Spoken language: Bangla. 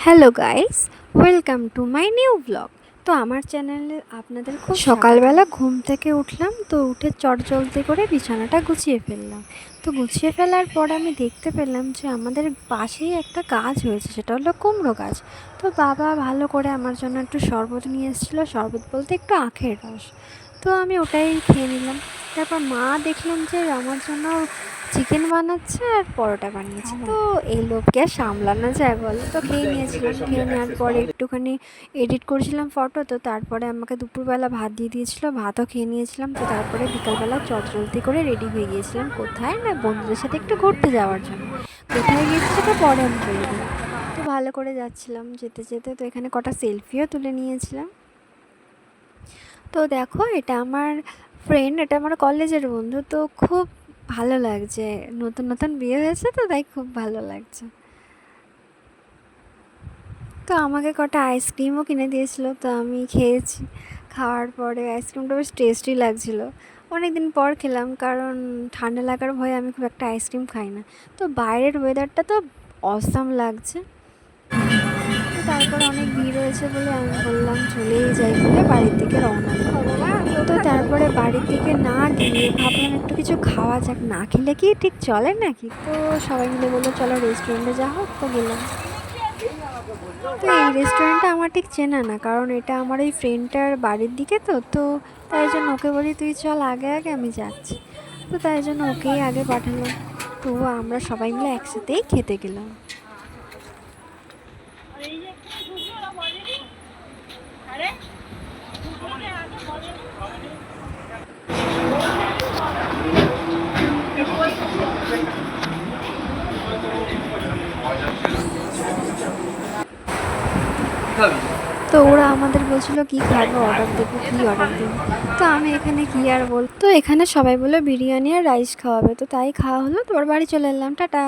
Hello guys, welcome to my new blog. তো আমার চ্যানেলে আপনাদের খুব সকালবেলা ঘুম থেকে উঠলাম, তো উঠে চটজলদি করে বিছানাটা গুছিয়ে ফেললাম। তো গুছিয়ে ফেলার পর আমি দেখতে পেলাম যে আমাদের পাশেই একটা গাছ হয়েছে, সেটা হলো কুমড়ো গাছ। তো বাবা ভালো করে আমার জন্য একটু শরবত নিয়ে এসেছিলো, শরবত বলতে একটু আখের রস। তো আমি ওটাই খেয়ে নিলাম। তারপর মা দেখলাম যে আমার জন্য চিকেন বানাচ্ছে আর পরোটা বানিয়েছে। তো এই লোককে আর সামলানো যায় বলো, তো খেয়ে নিয়েছিলাম। খেয়ে নেওয়ার পরে একটুখানি এডিট করছিলাম ফটো। তো তারপরে আমাকে দুপুরবেলা ভাত দিয়ে দিয়েছিলো, ভাতও খেয়ে নিয়েছিলাম। তো তারপরে বিকালবেলা চটজলদি করে রেডি হয়ে গিয়েছিলাম। কোথায় না, বন্ধুদের সাথে একটু ঘুরতে যাওয়ার জন্য। কোথায় গিয়েছি সেটা পরে আমি বলে দিই। তো ভালো করে যাচ্ছিলাম, যেতে যেতে তো এখানে কটা সেলফিও তুলে নিয়েছিলাম। তো দেখো, এটা আমার ফ্রেন্ড, এটা আমার কলেজের বন্ধু। তো খুব ভালো লাগছে, নতুন নতুন বিয়ে হয়েছে তো তাই খুব ভালো লাগছে। তো আমাকে কটা আইসক্রিমও কিনে দিয়েছিল, তো আমি খেয়েছি। খাওয়ার পরে আইসক্রিমটা বেশ টেস্টি লাগছিলো। অনেক দিন পর খেলাম, কারণ ঠান্ডা লাগার ভয়ে আমি খুব একটা আইসক্রিম খাই না। তো বাইরের ওয়েদারটা তো অসাম লাগছে। তো তারপর অনেক ভিড় হয়েছে বলে আমি বললাম চলেই যাই বলে বাড়ির দিকে রওনা দিলাম। তো তারপরে বাড়ির দিকে না গিয়ে ভাবলাম একটু কিছু খাওয়া যাক, না খেলে কি ঠিক চলে নাকি। তো সবাই মিলে বললো চলো রেস্টুরেন্টে যা হোক, তো গেলাম। তো এই রেস্টুরেন্টটা আমার ঠিক চেনা না, কারণ এটা আমার এই ফ্রেন্ডটার বাড়ির দিকে। তো তো তাই জন্য ওকে বলি তুই চল আগে আগে, আমি যাচ্ছি। তো তাই জন্য ওকেই আগে পাঠালাম। তো আমরা সবাই মিলে একসাথেই খেতে গেলাম। তো ওরা আমাদের বলছিল কি খাবো, অর্ডার দেবো, কী অর্ডার দেবো। তো আমি এখানে কী আর বল, তো এখানে সবাই বললো বিরিয়ানি আর রাইস খাওয়াবে, তো তাই খাওয়া হলো। তো বাড়ি চলে এলাম, টাটা।